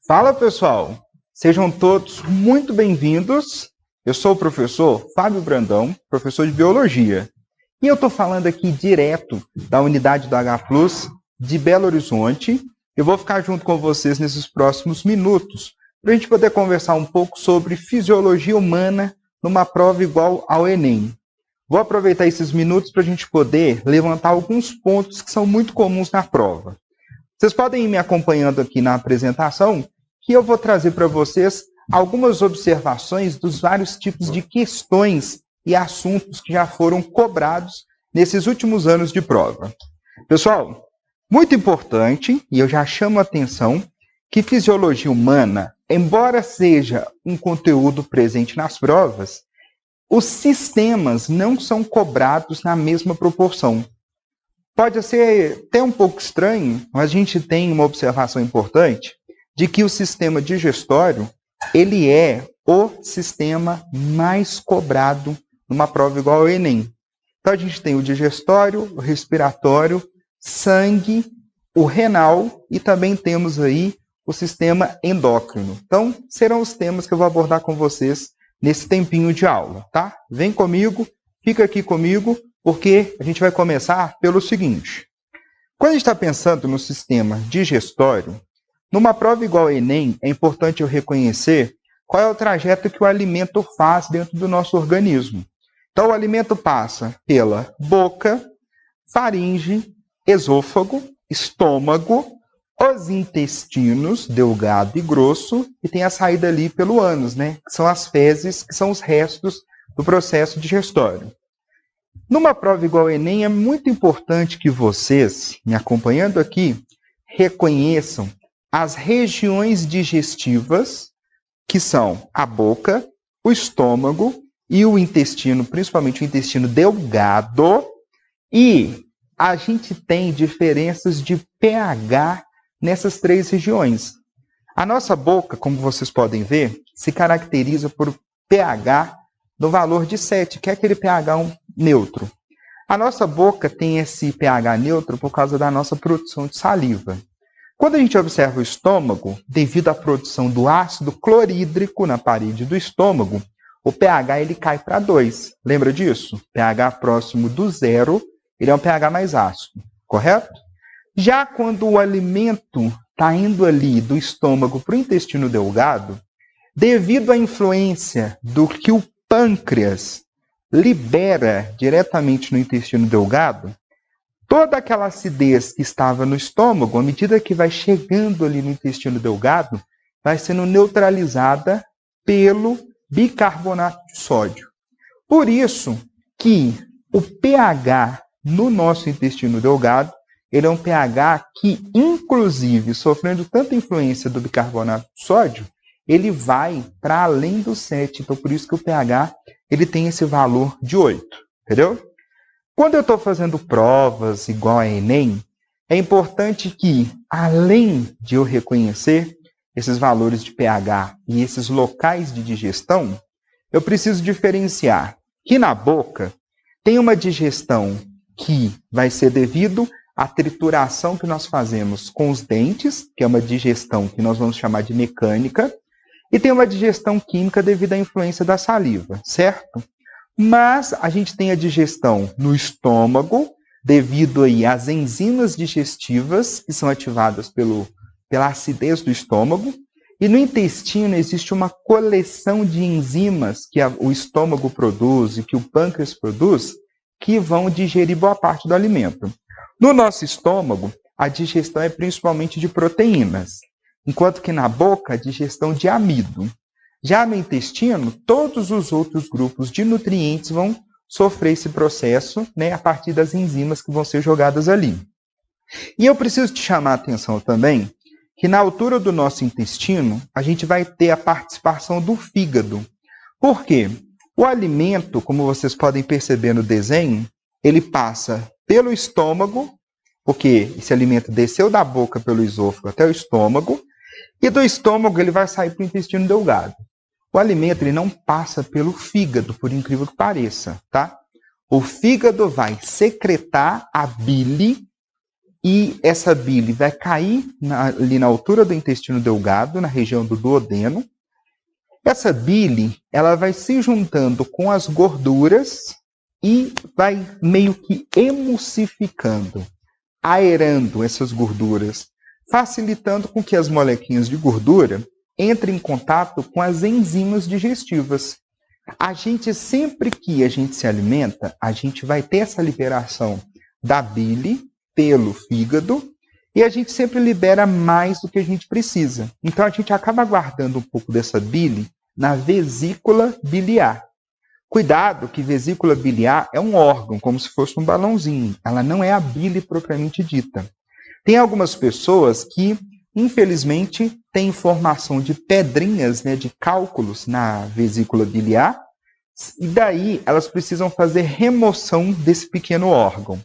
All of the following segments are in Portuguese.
Fala pessoal, sejam todos muito bem-vindos. Eu sou o professor Fábio Brandão, professor de Biologia. E eu estou falando aqui direto da unidade do H+ de Belo Horizonte. Eu vou ficar junto com vocês nesses próximos minutos para a gente poder conversar um pouco sobre fisiologia humana numa prova igual ao Enem. Vou aproveitar esses minutos para a gente poder levantar alguns pontos que são muito comuns na prova. Vocês podem ir me acompanhando aqui na apresentação, que eu vou trazer para vocês algumas observações dos vários tipos de questões e assuntos que já foram cobrados nesses últimos anos de prova. Pessoal, muito importante, e eu já chamo a atenção, que fisiologia humana, embora seja um conteúdo presente nas provas, os sistemas não são cobrados na mesma proporção. Pode ser até um pouco estranho, mas a gente tem uma observação importante de que o sistema digestório, ele é o sistema mais cobrado numa prova igual ao Enem. Então a gente tem o digestório, o respiratório, sangue, o renal e também temos aí o sistema endócrino. Então serão os temas que eu vou abordar com vocês nesse tempinho de aula, tá? Vem comigo, fica aqui comigo, porque a gente vai começar pelo seguinte. Quando a gente está pensando no sistema digestório, numa prova igual ao Enem, é importante eu reconhecer qual é o trajeto que o alimento faz dentro do nosso organismo. Então, o alimento passa pela boca, faringe, esôfago, estômago, os intestinos, delgado e grosso, e tem a saída ali pelo ânus, né? Que são as fezes, que são os restos do processo digestório. Numa prova igual ao Enem, é muito importante que vocês, me acompanhando aqui, reconheçam as regiões digestivas, que são a boca, o estômago e o intestino, principalmente o intestino delgado, e a gente tem diferenças de pH nessas três regiões. A nossa boca, como vocês podem ver, se caracteriza por pH no valor de 7, que é aquele pH neutro. A nossa boca tem esse pH neutro por causa da nossa produção de saliva. Quando a gente observa o estômago, devido à produção do ácido clorídrico na parede do estômago, o pH ele cai para 2. Lembra disso? pH próximo do zero, ele é um pH mais ácido, correto? Já quando o alimento está indo ali do estômago para o intestino delgado, devido à influência do que o pâncreas libera diretamente no intestino delgado, toda aquela acidez que estava no estômago, à medida que vai chegando ali no intestino delgado, vai sendo neutralizada pelo bicarbonato de sódio. Por isso que o pH no nosso intestino delgado, ele é um pH que, inclusive, sofrendo tanta influência do bicarbonato de sódio, ele vai para além do 7. Então, por isso que o pH ele tem esse valor de 8. Entendeu? Quando eu estou fazendo provas igual a Enem, é importante que, além de eu reconhecer esses valores de pH e esses locais de digestão, eu preciso diferenciar que na boca tem uma digestão que vai ser devido à trituração que nós fazemos com os dentes, que é uma digestão que nós vamos chamar de mecânica, e tem uma digestão química devido à influência da saliva, certo? Mas a gente tem a digestão no estômago, devido aí às enzimas digestivas que são ativadas pela acidez do estômago. E no intestino existe uma coleção de enzimas que o estômago produz e que o pâncreas produz, que vão digerir boa parte do alimento. No nosso estômago, a digestão é principalmente de proteínas, enquanto que na boca, a digestão de amido. Já no intestino, todos os outros grupos de nutrientes vão sofrer esse processo, né, a partir das enzimas que vão ser jogadas ali. E eu preciso te chamar a atenção também que na altura do nosso intestino, a gente vai ter a participação do fígado. Por quê? O alimento, como vocês podem perceber no desenho, ele passa pelo estômago, porque esse alimento desceu da boca pelo esôfago até o estômago, e do estômago ele vai sair para o intestino delgado. O alimento ele não passa pelo fígado, por incrível que pareça, tá? O fígado vai secretar a bile e essa bile vai cair ali na altura do intestino delgado, na região do duodeno. Essa bile, ela vai se juntando com as gorduras e vai meio que emulsificando, aerando essas gorduras, facilitando com que as molequinhas de gordura entrem em contato com as enzimas digestivas. A gente, sempre que a gente se alimenta, a gente vai ter essa liberação da bile pelo fígado e a gente sempre libera mais do que a gente precisa. Então a gente acaba guardando um pouco dessa bile na vesícula biliar. Cuidado que vesícula biliar é um órgão, como se fosse um balãozinho. Ela não é a bile propriamente dita. Tem algumas pessoas que, infelizmente, têm formação de pedrinhas, de cálculos na vesícula biliar, e daí elas precisam fazer remoção desse pequeno órgão.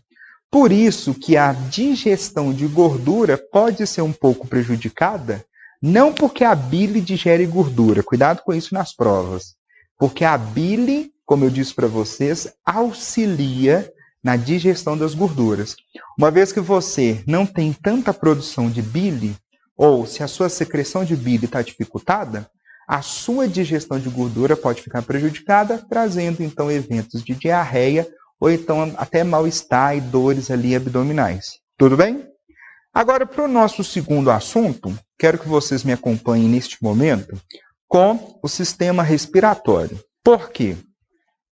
Por isso que a digestão de gordura pode ser um pouco prejudicada, não porque a bile digere gordura, cuidado com isso nas provas, porque a bile, como eu disse para vocês, auxilia na digestão das gorduras. Uma vez que você não tem tanta produção de bile, ou se a sua secreção de bile está dificultada, a sua digestão de gordura pode ficar prejudicada, trazendo então eventos de diarreia, ou então até mal-estar e dores ali abdominais. Tudo bem? Agora, para o nosso segundo assunto, quero que vocês me acompanhem neste momento com o sistema respiratório. Por quê?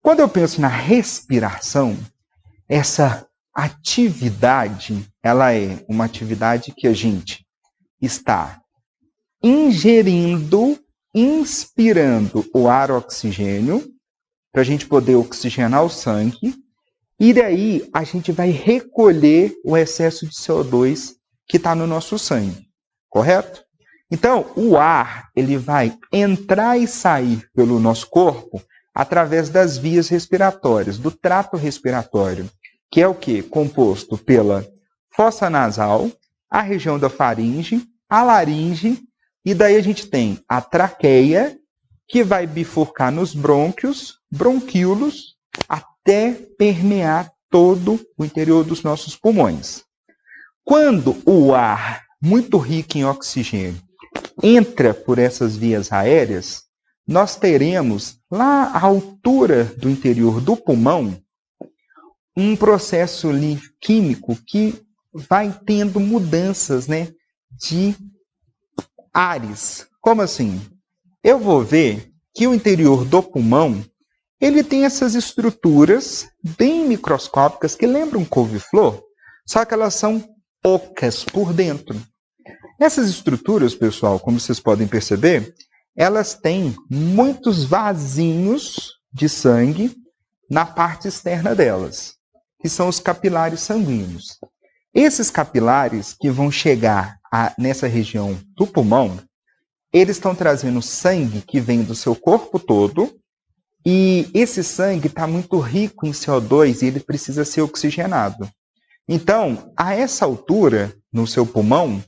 Quando eu penso na respiração, essa atividade, ela é uma atividade que a gente está ingerindo, inspirando o ar oxigênio, para a gente poder oxigenar o sangue, e daí a gente vai recolher o excesso de CO2 que está no nosso sangue, correto? Então, o ar ele vai entrar e sair pelo nosso corpo através das vias respiratórias, do trato respiratório, que é o quê? Composto pela fossa nasal, a região da faringe, a laringe, e daí a gente tem a traqueia, que vai bifurcar nos brônquios, bronquíolos, até permear todo o interior dos nossos pulmões. Quando o ar, muito rico em oxigênio, entra por essas vias aéreas, nós teremos, lá à altura do interior do pulmão, um processo químico que vai tendo mudanças, de ares. Como assim? Eu vou ver que o interior do pulmão, ele tem essas estruturas bem microscópicas que lembram couve-flor, só que elas são ocas por dentro. Essas estruturas, pessoal, como vocês podem perceber, elas têm muitos vasinhos de sangue na parte externa delas, que são os capilares sanguíneos. Esses capilares que vão chegar nessa região do pulmão, eles estão trazendo sangue que vem do seu corpo todo, e esse sangue está muito rico em CO2 e ele precisa ser oxigenado. Então, a essa altura, no seu pulmão,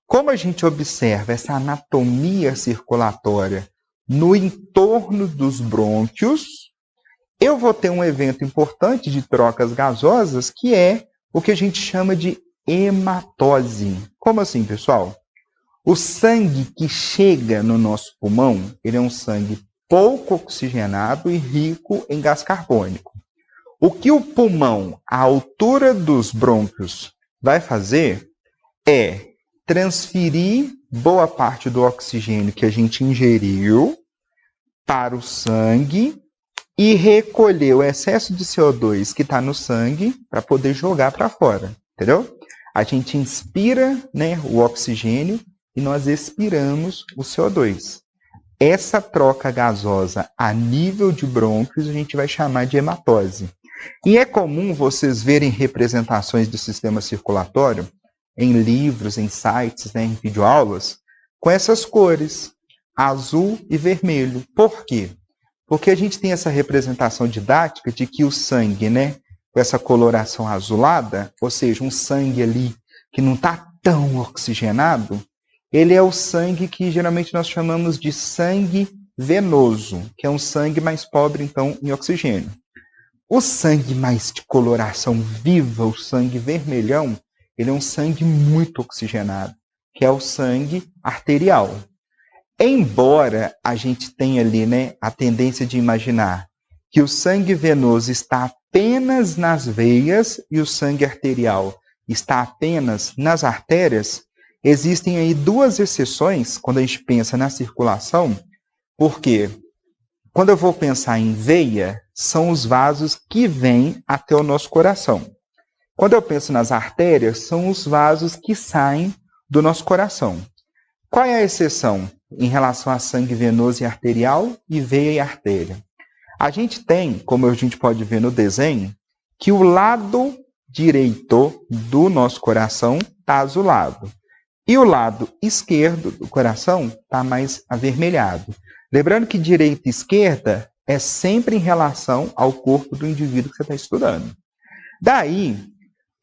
como a gente observa essa anatomia circulatória no entorno dos brônquios, eu vou ter um evento importante de trocas gasosas, que é o que a gente chama de hematose. Como assim, pessoal? O sangue que chega no nosso pulmão, ele é um sangue pouco oxigenado e rico em gás carbônico. O que o pulmão, à altura dos brônquios, vai fazer é transferir boa parte do oxigênio que a gente ingeriu para o sangue e recolher o excesso de CO2 que está no sangue para poder jogar para fora, entendeu? A gente inspira, o oxigênio e nós expiramos o CO2. Essa troca gasosa a nível de brônquios a gente vai chamar de hematose. E é comum vocês verem representações do sistema circulatório em livros, em sites, em videoaulas, com essas cores, azul e vermelho. Por quê? Porque a gente tem essa representação didática de que o sangue, com essa coloração azulada, ou seja, um sangue ali que não está tão oxigenado, ele é o sangue que geralmente nós chamamos de sangue venoso, que é um sangue mais pobre, então, em oxigênio. O sangue mais de coloração viva, o sangue vermelhão, ele é um sangue muito oxigenado, que é o sangue arterial. Embora a gente tenha ali, né, a tendência de imaginar que o sangue venoso está apenas nas veias e o sangue arterial está apenas nas artérias, existem aí duas exceções quando a gente pensa na circulação, porque quando eu vou pensar em veia, são os vasos que vêm até o nosso coração. Quando eu penso nas artérias, são os vasos que saem do nosso coração. Qual é a exceção em relação a sangue venoso e arterial e veia e artéria? A gente tem, como a gente pode ver no desenho, que o lado direito do nosso coração está azulado. E o lado esquerdo do coração está mais avermelhado. Lembrando que direita e esquerda é sempre em relação ao corpo do indivíduo que você está estudando. Daí,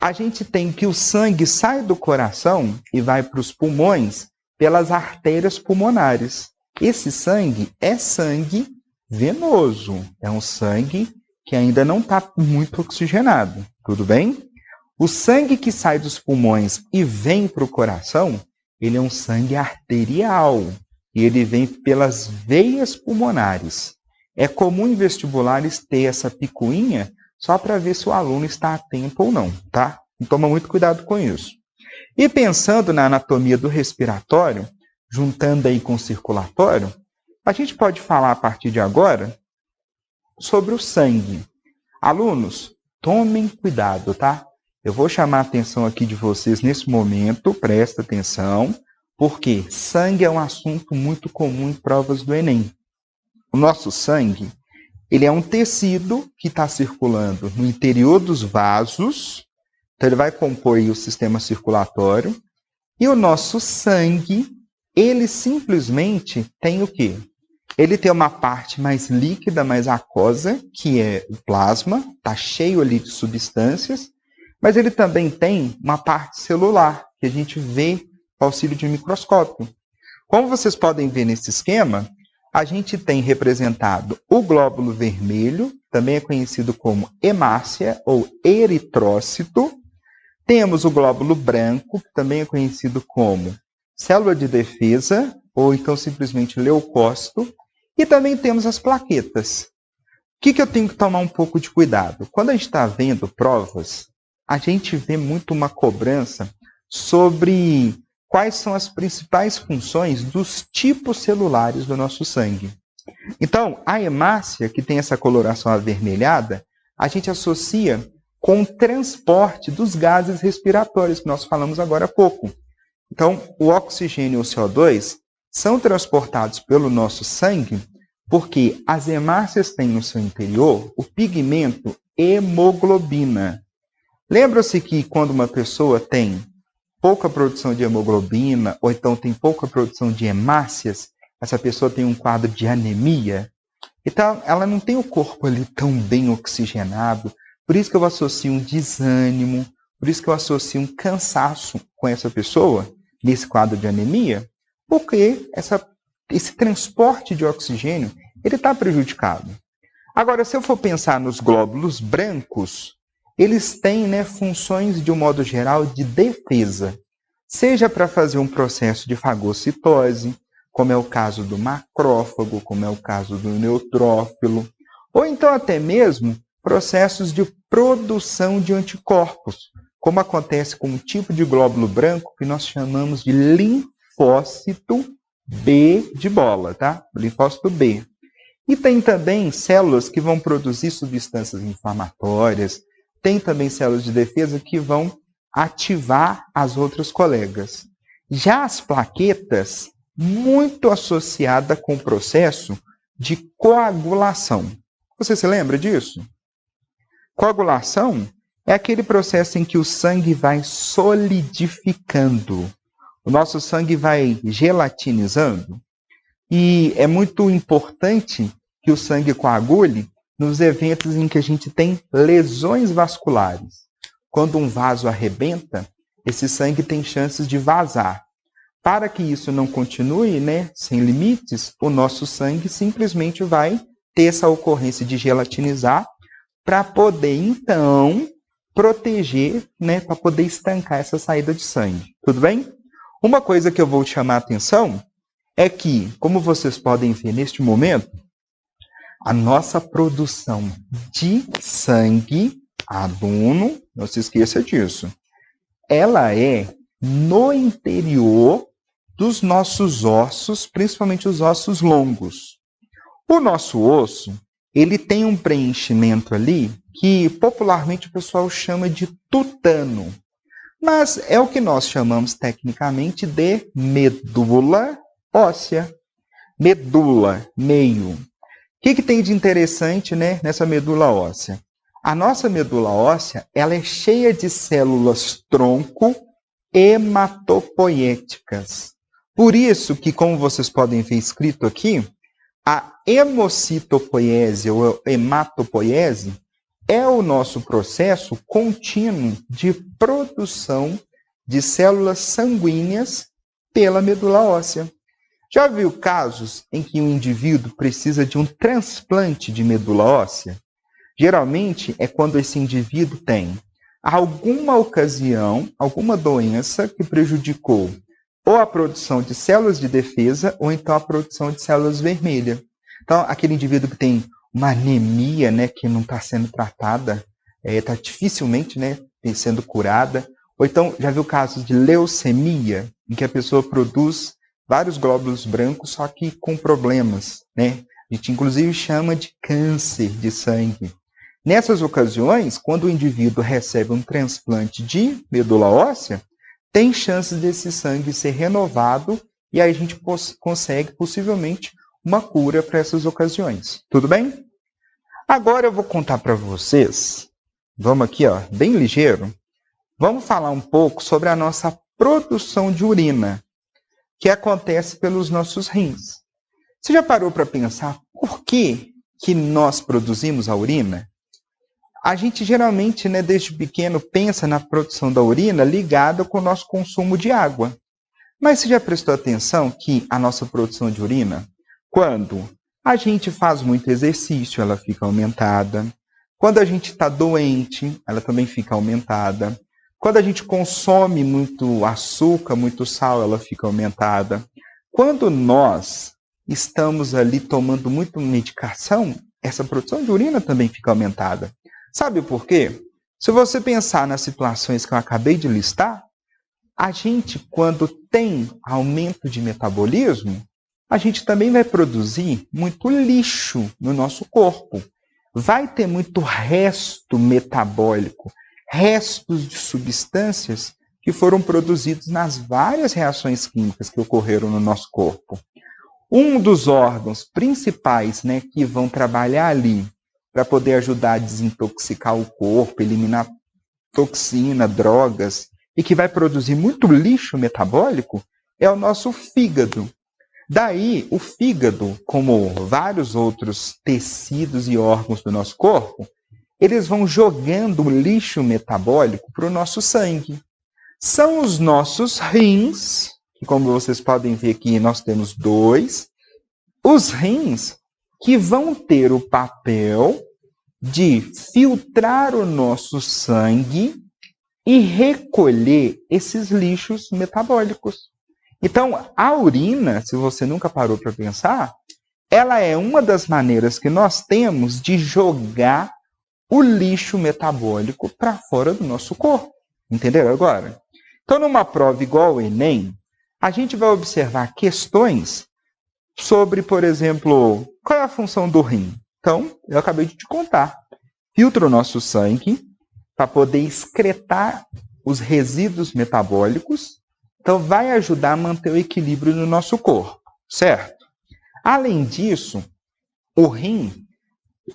a gente tem que o sangue sai do coração e vai para os pulmões pelas artérias pulmonares. Esse sangue é sangue venoso. É um sangue que ainda não está muito oxigenado. Tudo bem? O sangue que sai dos pulmões e vem para o coração, ele é um sangue arterial. E ele vem pelas veias pulmonares. É comum em vestibulares ter essa picuinha só para ver se o aluno está atento ou não, tá? Então, toma muito cuidado com isso. E pensando na anatomia do respiratório, juntando aí com o circulatório, a gente pode falar a partir de agora sobre o sangue. Alunos, tomem cuidado, tá? Eu vou chamar a atenção aqui de vocês nesse momento, presta atenção, porque sangue é um assunto muito comum em provas do Enem. O nosso sangue, ele é um tecido que está circulando no interior dos vasos, então ele vai compor aí o sistema circulatório, e o nosso sangue, ele simplesmente tem o quê? Ele tem uma parte mais líquida, mais aquosa, que é o plasma, está cheio ali de substâncias, mas ele também tem uma parte celular, que a gente vê com auxílio de microscópio. Como vocês podem ver nesse esquema, a gente tem representado o glóbulo vermelho, também é conhecido como hemácia ou eritrócito. Temos o glóbulo branco, que também é conhecido como célula de defesa, ou então simplesmente leucócito. E também temos as plaquetas. O que eu tenho que tomar um pouco de cuidado? Quando a gente está vendo provas, a gente vê muito uma cobrança sobre quais são as principais funções dos tipos celulares do nosso sangue. Então, a hemácia, que tem essa coloração avermelhada, a gente associa com o transporte dos gases respiratórios, que nós falamos agora há pouco. Então, o oxigênio e o CO2 são transportados pelo nosso sangue porque as hemácias têm no seu interior o pigmento hemoglobina. Lembra-se que quando uma pessoa tem pouca produção de hemoglobina, ou então tem pouca produção de hemácias, essa pessoa tem um quadro de anemia. Então, ela não tem o corpo ali tão bem oxigenado. Por isso que eu associo um desânimo, por isso que eu associo um cansaço com essa pessoa, nesse quadro de anemia, porque esse transporte de oxigênio ele está prejudicado. Agora, se eu for pensar nos glóbulos brancos, eles têm, né, funções, de um modo geral, de defesa. Seja para fazer um processo de fagocitose, como é o caso do macrófago, como é o caso do neutrófilo, ou então até mesmo processos de produção de anticorpos, como acontece com um tipo de glóbulo branco que nós chamamos de linfócito B de bola, tá? Linfócito B. E tem também células que vão produzir substâncias inflamatórias, tem também células de defesa que vão ativar as outras colegas. Já as plaquetas, muito associada com o processo de coagulação. Você se lembra disso? Coagulação é aquele processo em que o sangue vai solidificando. O nosso sangue vai gelatinizando. E é muito importante que o sangue coagule nos eventos em que a gente tem lesões vasculares. Quando um vaso arrebenta, esse sangue tem chances de vazar. Para que isso não continue, né, sem limites, o nosso sangue simplesmente vai ter essa ocorrência de gelatinizar para poder, então, proteger, né, para poder estancar essa saída de sangue. Tudo bem? Uma coisa que eu vou chamar a atenção é que, como vocês podem ver neste momento, a nossa produção de sangue, aluno, não se esqueça disso, ela é no interior dos nossos ossos, principalmente os ossos longos. O nosso osso, ele tem um preenchimento ali que popularmente o pessoal chama de tutano, mas é o que nós chamamos tecnicamente de medula óssea. Medula, meio. O que tem de interessante, né, nessa medula óssea? A nossa medula óssea, ela é cheia de células tronco hematopoéticas. Por isso que, como vocês podem ver escrito aqui, a hemocitopoiese ou hematopoiese é o nosso processo contínuo de produção de células sanguíneas pela medula óssea. Já viu casos em que um indivíduo precisa de um transplante de medula óssea? Geralmente é quando esse indivíduo tem alguma ocasião, alguma doença que prejudicou ou a produção de células de defesa ou então a produção de células vermelhas. Então, aquele indivíduo que tem uma anemia, né, que não está sendo tratada, está dificilmente, né, sendo curada. Ou então, já viu casos de leucemia, em que a pessoa produz vários glóbulos brancos, só que com problemas, né? A gente, inclusive, chama de câncer de sangue. Nessas ocasiões, quando o indivíduo recebe um transplante de medula óssea, tem chances desse sangue ser renovado e aí a gente consegue, possivelmente, uma cura para essas ocasiões. Tudo bem? Agora eu vou contar para vocês, vamos aqui, ó, bem ligeiro, vamos falar um pouco sobre a nossa produção de urina, que acontece pelos nossos rins. Você já parou para pensar por que nós produzimos a urina? A gente geralmente, né, desde pequeno, pensa na produção da urina ligada com o nosso consumo de água. Mas você já prestou atenção que a nossa produção de urina, quando a gente faz muito exercício, ela fica aumentada. Quando a gente está doente, ela também fica aumentada. Quando a gente consome muito açúcar, muito sal, ela fica aumentada. Quando nós estamos ali tomando muita medicação, essa produção de urina também fica aumentada. Sabe por quê? Se você pensar nas situações que eu acabei de listar, a gente, quando tem aumento de metabolismo, a gente também vai produzir muito lixo no nosso corpo. Vai ter muito resto metabólico, restos de substâncias que foram produzidos nas várias reações químicas que ocorreram no nosso corpo. Um dos órgãos principais, né, que vão trabalhar ali para poder ajudar a desintoxicar o corpo, eliminar toxina, drogas, e que vai produzir muito lixo metabólico, é o nosso fígado. Daí, o fígado, como vários outros tecidos e órgãos do nosso corpo, eles vão jogando lixo metabólico para o nosso sangue. São os nossos rins, que como vocês podem ver aqui, nós temos 2, os rins que vão ter o papel de filtrar o nosso sangue e recolher esses lixos metabólicos. Então, a urina, se você nunca parou para pensar, ela é uma das maneiras que nós temos de jogar o lixo metabólico para fora do nosso corpo. Entenderam agora? Então, numa prova igual ao Enem, a gente vai observar questões sobre, por exemplo, qual é a função do rim? Então, eu acabei de te contar. Filtra o nosso sangue para poder excretar os resíduos metabólicos. Então, vai ajudar a manter o equilíbrio no nosso corpo, certo? Além disso, o rim,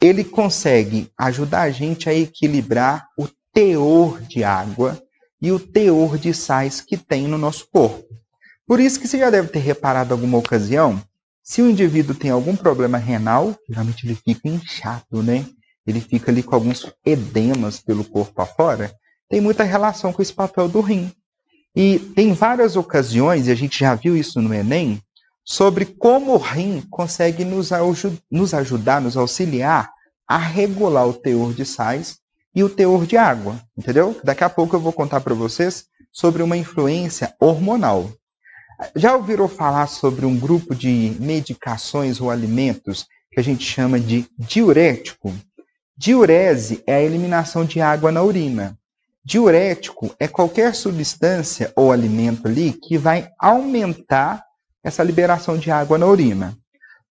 ele consegue ajudar a gente a equilibrar o teor de água e o teor de sais que tem no nosso corpo. Por isso que você já deve ter reparado em alguma ocasião, se o indivíduo tem algum problema renal, geralmente ele fica inchado, né? Ele fica ali com alguns edemas pelo corpo afora, tem muita relação com esse papel do rim. E tem várias ocasiões, e a gente já viu isso no Enem, sobre como o rim consegue nos ajudar, nos auxiliar a regular o teor de sais e o teor de água, entendeu? Daqui a pouco eu vou contar para vocês sobre uma influência hormonal. Já ouviram falar sobre um grupo de medicações ou alimentos que a gente chama de diurético? Diurese é a eliminação de água na urina. Diurético é qualquer substância ou alimento ali que vai aumentar essa liberação de água na urina.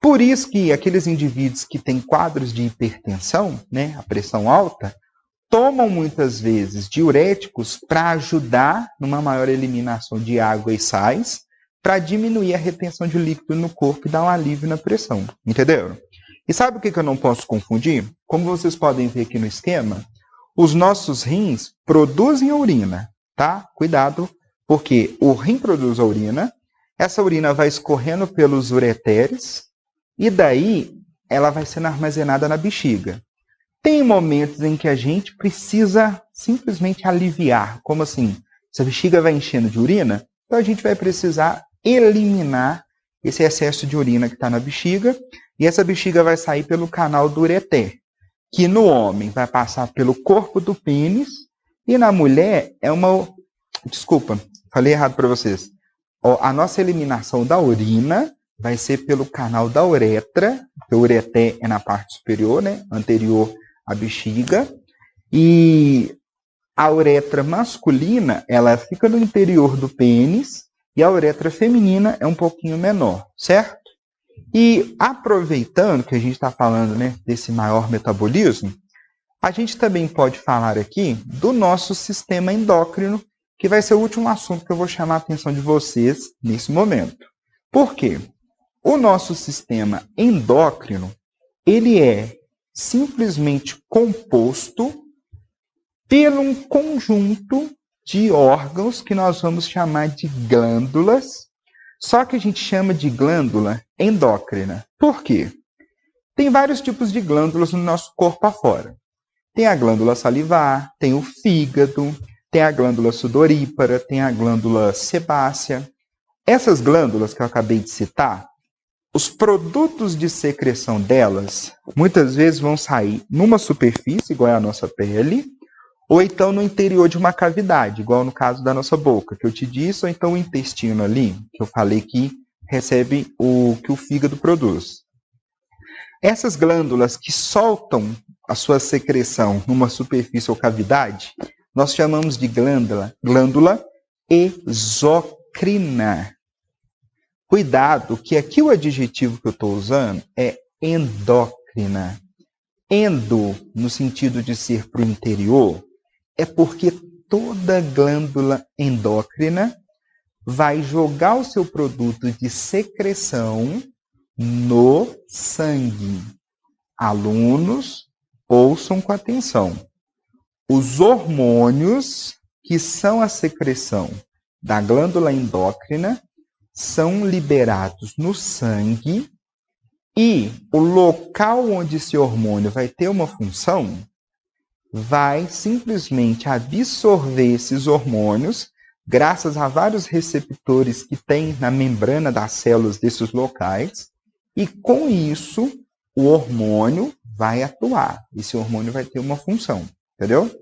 Por isso que aqueles indivíduos que têm quadros de hipertensão, né, a pressão alta, tomam muitas vezes diuréticos para ajudar numa maior eliminação de água e sais, para diminuir a retenção de líquido no corpo e dar um alívio na pressão. Entenderam? E sabe o que eu não posso confundir? Como vocês podem ver aqui no esquema, os nossos rins produzem a urina, tá? Cuidado, porque o rim produz a urina, essa urina vai escorrendo pelos ureteres e daí ela vai sendo armazenada na bexiga. Tem momentos em que a gente precisa simplesmente aliviar. Como assim? Se a bexiga vai enchendo de urina, então a gente vai precisar eliminar esse excesso de urina que está na bexiga, e essa bexiga vai sair pelo canal do ureter, que no homem vai passar pelo corpo do pênis, e na mulher é uma... Desculpa, falei errado para vocês. A nossa eliminação da urina vai ser pelo canal da uretra, porque o ureter é na parte superior, né, anterior à bexiga, e a uretra masculina, ela fica no interior do pênis, e a uretra feminina é um pouquinho menor, certo? E aproveitando que a gente está falando, né, desse maior metabolismo, a gente também pode falar aqui do nosso sistema endócrino, que vai ser o último assunto que eu vou chamar a atenção de vocês nesse momento. Por quê? O nosso sistema endócrino, ele é simplesmente composto por um conjunto de órgãos que nós vamos chamar de glândulas, só que a gente chama de glândula endócrina. Por quê? Tem vários tipos de glândulas no nosso corpo afora. Tem a glândula salivar, tem o fígado, tem a glândula sudorípara, tem a glândula sebácea. Essas glândulas que eu acabei de citar, os produtos de secreção delas, muitas vezes vão sair numa superfície, igual é a nossa pele, ou então no interior de uma cavidade, igual no caso da nossa boca, que eu te disse, ou então o intestino ali, que eu falei que recebe o que o fígado produz. Essas glândulas que soltam a sua secreção numa superfície ou cavidade, nós chamamos de glândula exocrina. Cuidado, que aqui o adjetivo que eu estou usando é endócrina. Endo, no sentido de ser para o interior, é porque toda glândula endócrina vai jogar o seu produto de secreção no sangue. Alunos, ouçam com atenção. Os hormônios, que são a secreção da glândula endócrina, são liberados no sangue e o local onde esse hormônio vai ter uma função vai simplesmente absorver esses hormônios, graças a vários receptores que tem na membrana das células desses locais, e com isso o hormônio vai atuar. Esse hormônio vai ter uma função, entendeu? O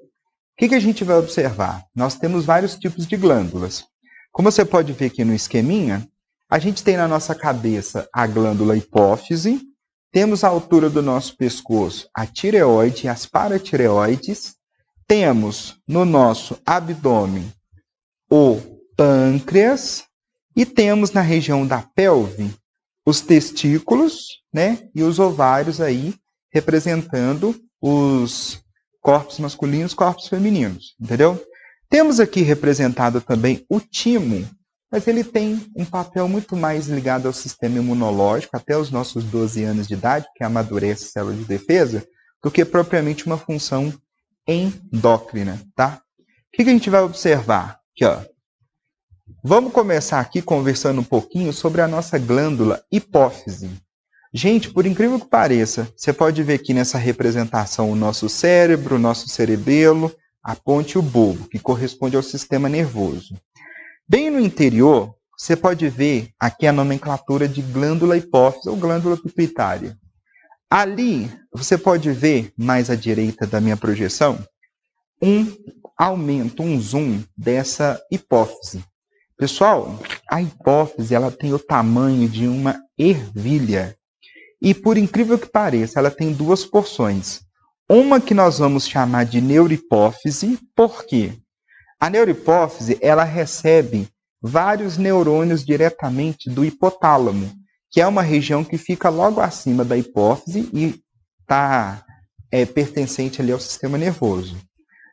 que a gente vai observar? Nós temos vários tipos de glândulas. Como você pode ver aqui no esqueminha, a gente tem na nossa cabeça a glândula hipófise, temos à altura do nosso pescoço a tireoide e as paratireoides, temos no nosso abdômen o pâncreas e temos na região da pelve os testículos, né, e os ovários aí representando os corpos masculinos e corpos femininos, entendeu? Temos aqui representado também o timo, mas ele tem um papel muito mais ligado ao sistema imunológico, até os nossos 12 anos de idade, que amadurece a célula de defesa, do que propriamente uma função endócrina, tá? O que a gente vai observar? Aqui, ó. Vamos começar aqui conversando um pouquinho sobre a nossa glândula hipófise. Gente, por incrível que pareça, você pode ver aqui nessa representação o nosso cérebro, o nosso cerebelo, a ponte e o bulbo, que corresponde ao sistema nervoso. Bem no interior, você pode ver aqui a nomenclatura de glândula hipófise ou glândula pituitária. Ali, você pode ver, mais à direita da minha projeção, um aumento, um zoom dessa hipófise. Pessoal, a hipófise ela tem o tamanho de uma ervilha. E por incrível que pareça, ela tem duas porções. Uma que nós vamos chamar de neurohipófise, por quê? A neurohipófise ela recebe vários neurônios diretamente do hipotálamo, que é uma região que fica logo acima da hipófise e está pertencente ali ao sistema nervoso.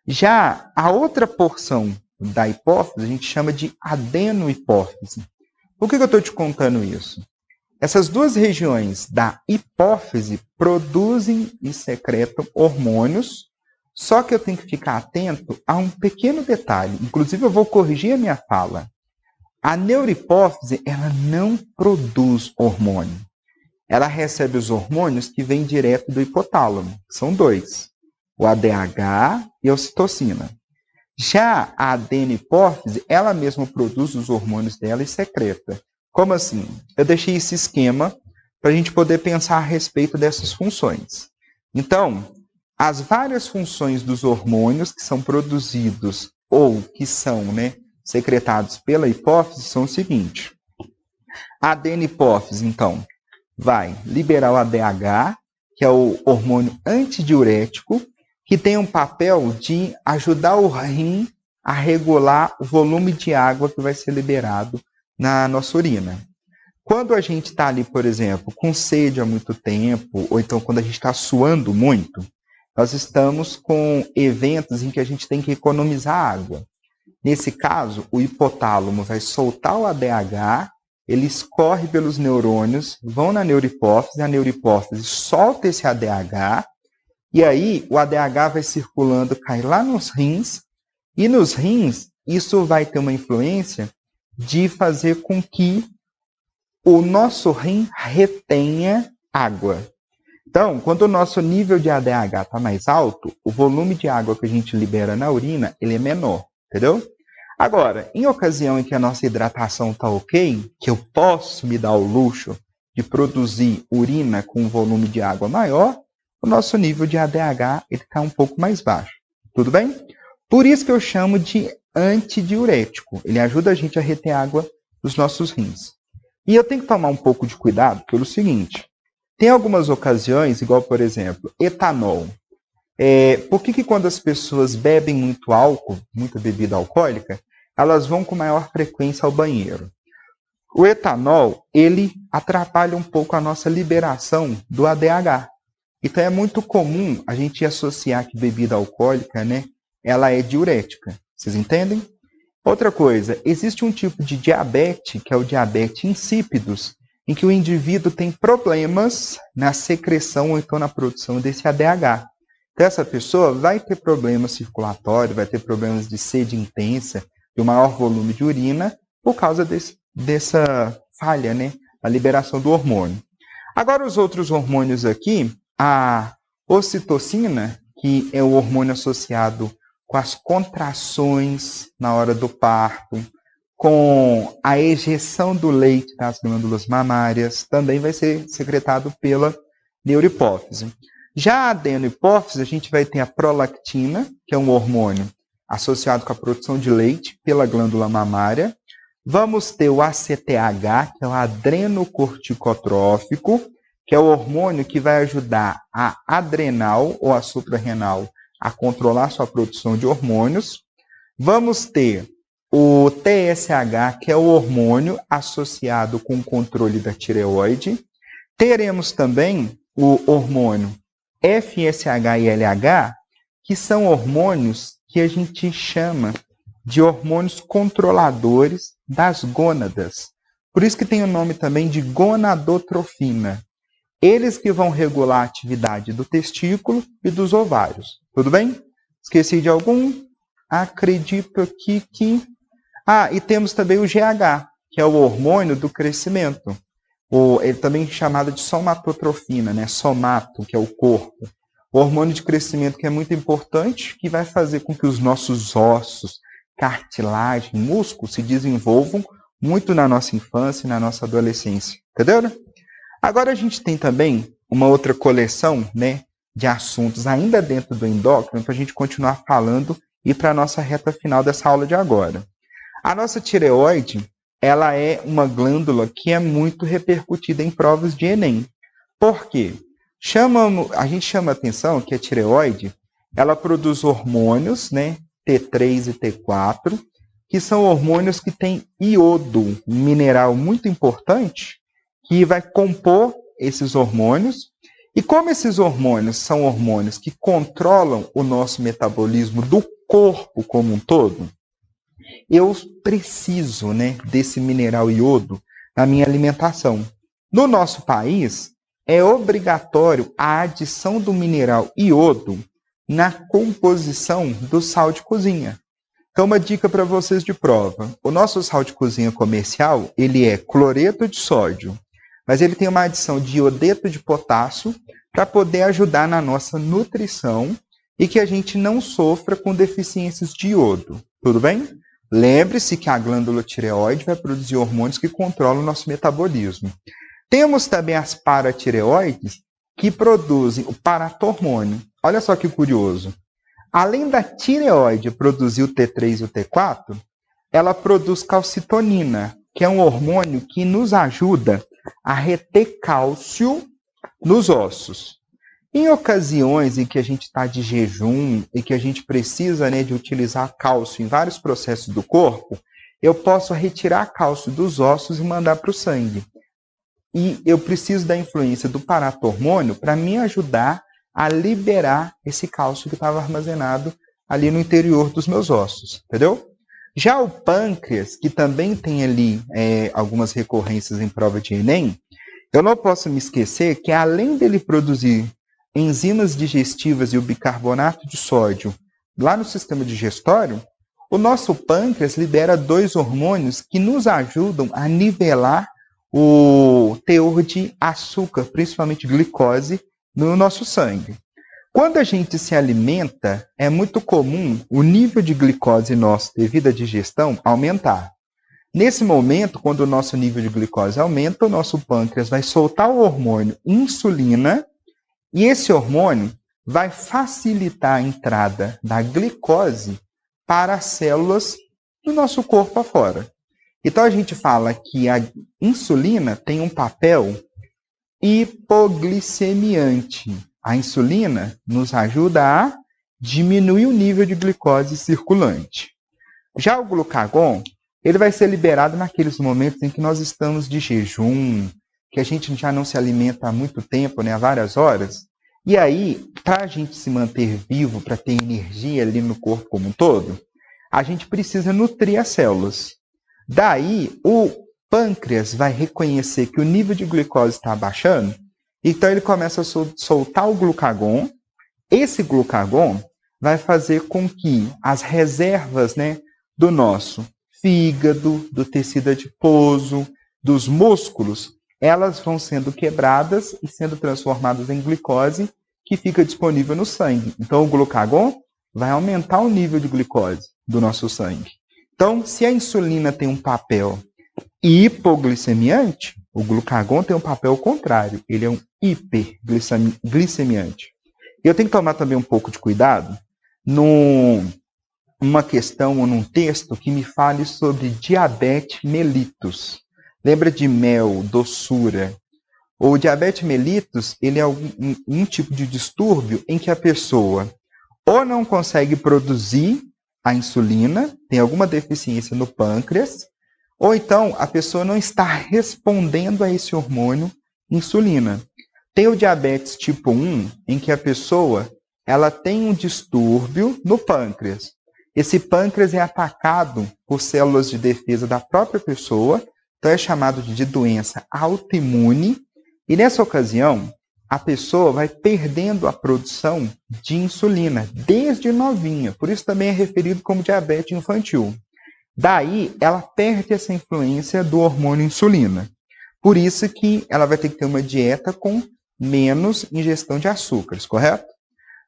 Já a outra porção da hipófise a gente chama de adenohipófise. Por que eu estou te contando isso? Essas duas regiões da hipófise produzem e secretam hormônios, só que eu tenho que ficar atento a um pequeno detalhe. Inclusive, eu vou corrigir a minha fala. A neurohipófise, ela não produz hormônio. Ela recebe os hormônios que vêm direto do hipotálamo, que são dois, o ADH e a ocitocina. Já a adenohipófise, ela mesma produz os hormônios dela e secreta. Como assim? Eu deixei esse esquema para a gente poder pensar a respeito dessas funções. Então, as várias funções dos hormônios que são produzidos ou que são secretados pela hipófise são o seguinte. A adenohipófise, então, vai liberar o ADH, que é o hormônio antidiurético, que tem um papel de ajudar o rim a regular o volume de água que vai ser liberado na nossa urina. Quando a gente está ali, por exemplo, com sede há muito tempo, ou então quando a gente está suando muito, nós estamos com eventos em que a gente tem que economizar água. Nesse caso, o hipotálamo vai soltar o ADH, ele escorre pelos neurônios, vão na neurohipófise, a neurohipófise solta esse ADH, e aí o ADH vai circulando, cai lá nos rins, e nos rins isso vai ter uma influência de fazer com que o nosso rim retenha água. Então, quando o nosso nível de ADH está mais alto, o volume de água que a gente libera na urina ele é menor, entendeu? Agora, em ocasião em que a nossa hidratação está ok, que eu posso me dar o luxo de produzir urina com um volume de água maior, o nosso nível de ADH está um pouco mais baixo. Tudo bem? Por isso que eu chamo de antidiurético. Ele ajuda a gente a reter água dos nossos rins. E eu tenho que tomar um pouco de cuidado pelo seguinte. Tem algumas ocasiões, igual por exemplo, etanol. Por que quando as pessoas bebem muito álcool, muita bebida alcoólica, elas vão com maior frequência ao banheiro? O etanol, ele atrapalha um pouco a nossa liberação do ADH. Então é muito comum a gente associar que bebida alcoólica, ela é diurética. Vocês entendem? Outra coisa, existe um tipo de diabetes, que é o diabetes insípidos, em que o indivíduo tem problemas na secreção ou então na produção desse ADH. Então essa pessoa vai ter problemas circulatórios, vai ter problemas de sede intensa, de um maior volume de urina, por causa dessa falha, na liberação do hormônio. Agora os outros hormônios aqui, a ocitocina, que é o hormônio associado com as contrações na hora do parto, com a ejeção do leite das glândulas mamárias, também vai ser secretado pela neurohipófise. Já a adenohipófise, a gente vai ter a prolactina, que é um hormônio associado com a produção de leite pela glândula mamária. Vamos ter o ACTH, que é o adrenocorticotrófico, que é o hormônio que vai ajudar a adrenal ou a suprarrenal a controlar sua produção de hormônios. Vamos ter o TSH, que é o hormônio associado com o controle da tireoide. Teremos também o hormônio FSH e LH, que são hormônios que a gente chama de hormônios controladores das gônadas. Por isso que tem o nome também de gonadotrofina. Eles que vão regular a atividade do testículo e dos ovários. Tudo bem? Esqueci de algum? Acredito aqui que... e temos também o GH, que é o hormônio do crescimento. Ele também é chamado de somatotrofina, somato, que é o corpo. O hormônio de crescimento que é muito importante, que vai fazer com que os nossos ossos, cartilagem, músculos se desenvolvam muito na nossa infância e na nossa adolescência. Entendeu? Agora a gente tem também uma outra coleção, de assuntos ainda dentro do endócrino para a gente continuar falando e para a nossa reta final dessa aula de agora. A nossa tireoide, ela é uma glândula que é muito repercutida em provas de Enem. Por quê? A gente chama a atenção que a tireoide, ela produz hormônios, né, T3 e T4, que são hormônios que têm iodo, um mineral muito importante, que vai compor esses hormônios. E como esses hormônios são hormônios que controlam o nosso metabolismo do corpo como um todo, eu preciso, né, desse mineral iodo na minha alimentação. No nosso país, é obrigatório a adição do mineral iodo na composição do sal de cozinha. Então, uma dica para vocês de prova. O nosso sal de cozinha comercial, ele é cloreto de sódio, mas ele tem uma adição de iodeto de potássio para poder ajudar na nossa nutrição e que a gente não sofra com deficiências de iodo. Tudo bem? Lembre-se que a glândula tireoide vai produzir hormônios que controlam o nosso metabolismo. Temos também as paratireoides, que produzem o paratormônio. Olha só que curioso. Além da tireoide produzir o T3 e o T4, ela produz calcitonina, que é um hormônio que nos ajuda a reter cálcio nos ossos. Em ocasiões em que a gente está de jejum e que a gente precisa, né, de utilizar cálcio em vários processos do corpo, eu posso retirar cálcio dos ossos e mandar para o sangue. E eu preciso da influência do paratormônio para me ajudar a liberar esse cálcio que estava armazenado ali no interior dos meus ossos, entendeu? Já o pâncreas, que também tem ali algumas recorrências em prova de Enem, eu não posso me esquecer que além dele produzir enzimas digestivas e o bicarbonato de sódio lá no sistema digestório, o nosso pâncreas libera 2 hormônios que nos ajudam a nivelar o teor de açúcar, principalmente glicose, no nosso sangue. Quando a gente se alimenta, é muito comum o nível de glicose nosso devido à digestão aumentar. Nesse momento, quando o nosso nível de glicose aumenta, o nosso pâncreas vai soltar o hormônio insulina e esse hormônio vai facilitar a entrada da glicose para as células do nosso corpo afora. Então a gente fala que a insulina tem um papel hipoglicemiante. A insulina nos ajuda a diminuir o nível de glicose circulante. Já o glucagon, ele vai ser liberado naqueles momentos em que nós estamos de jejum, que a gente já não se alimenta há muito tempo, né, há várias horas. E aí, para a gente se manter vivo, para ter energia ali no corpo como um todo, a gente precisa nutrir as células. Daí, o pâncreas vai reconhecer que o nível de glicose está abaixando, então ele começa a soltar o glucagon. Esse glucagon vai fazer com que as reservas, né, do nosso fígado, do tecido adiposo, dos músculos, elas vão sendo quebradas e sendo transformadas em glicose que fica disponível no sangue. Então o glucagon vai aumentar o nível de glicose do nosso sangue. Então, se a insulina tem um papel hipoglicemiante, o glucagon tem um papel contrário, ele é um hiperglicemiante. Eu tenho que tomar também um pouco de cuidado numa questão ou num texto que me fale sobre diabetes mellitus. Lembra de mel, doçura? O diabetes mellitus, ele é um tipo de distúrbio em que a pessoa ou não consegue produzir a insulina, tem alguma deficiência no pâncreas, ou então a pessoa não está respondendo a esse hormônio insulina. Tem o diabetes tipo 1, em que a pessoa ela tem um distúrbio no pâncreas. Esse pâncreas é atacado por células de defesa da própria pessoa, então é chamado de doença autoimune, e nessa ocasião a pessoa vai perdendo a produção de insulina desde novinha, por isso também é referido como diabetes infantil. Daí, ela perde essa influência do hormônio insulina. Por isso que ela vai ter que ter uma dieta com menos ingestão de açúcares, correto?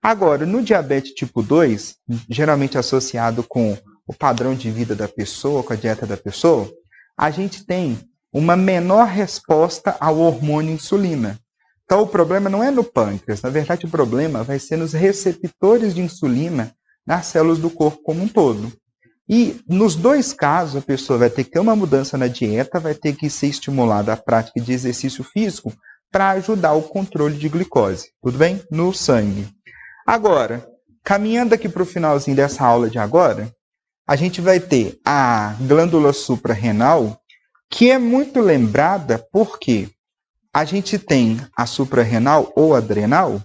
Agora, no diabetes tipo 2, geralmente associado com o padrão de vida da pessoa, com a dieta da pessoa, a gente tem uma menor resposta ao hormônio insulina. Então, o problema não é no pâncreas. Na verdade, o problema vai ser nos receptores de insulina nas células do corpo como um todo. E, nos dois casos, a pessoa vai ter que ter uma mudança na dieta, vai ter que ser estimulada a prática de exercício físico para ajudar o controle de glicose, tudo bem? No sangue. Agora, caminhando aqui para o finalzinho dessa aula de agora, a gente vai ter a glândula suprarrenal, que é muito lembrada porque a gente tem a suprarrenal ou adrenal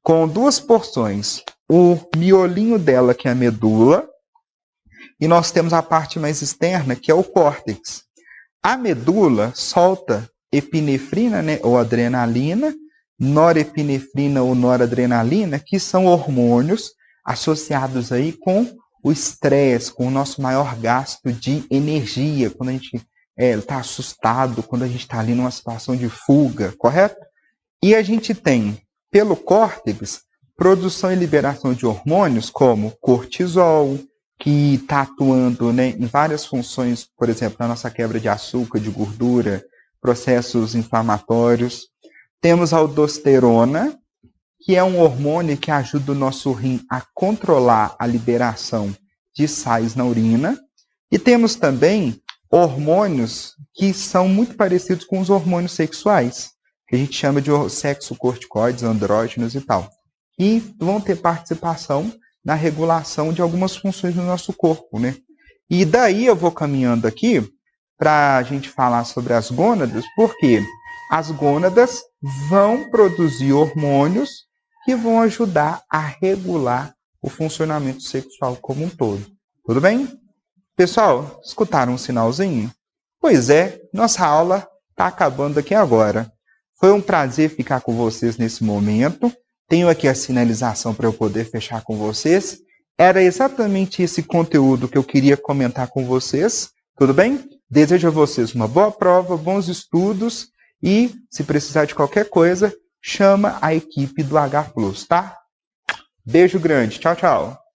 com duas porções. O miolinho dela, que é a medula, e nós temos a parte mais externa, que é o córtex. A medula solta epinefrina, né, ou adrenalina, norepinefrina ou noradrenalina, que são hormônios associados aí com o estresse, com o nosso maior gasto de energia, quando a gente está assustado, quando a gente está ali numa situação de fuga, correto? E a gente tem, pelo córtex, produção e liberação de hormônios como cortisol, que está atuando, né, em várias funções, por exemplo, na nossa quebra de açúcar, de gordura, processos inflamatórios. Temos a aldosterona, que é um hormônio que ajuda o nosso rim a controlar a liberação de sais na urina. E temos também hormônios que são muito parecidos com os hormônios sexuais, que a gente chama de sexocorticoides, andrógenos e tal, e vão ter participação na regulação de algumas funções do nosso corpo, né? E daí eu vou caminhando aqui para a gente falar sobre as gônadas, porque as gônadas vão produzir hormônios que vão ajudar a regular o funcionamento sexual como um todo. Tudo bem? Pessoal, escutaram um sinalzinho? Pois é, nossa aula está acabando aqui agora. Foi um prazer ficar com vocês nesse momento. Tenho aqui a sinalização para eu poder fechar com vocês. Era exatamente esse conteúdo que eu queria comentar com vocês. Tudo bem? Desejo a vocês uma boa prova, bons estudos e, se precisar de qualquer coisa, chama a equipe do H+, tá? Beijo grande. Tchau, tchau.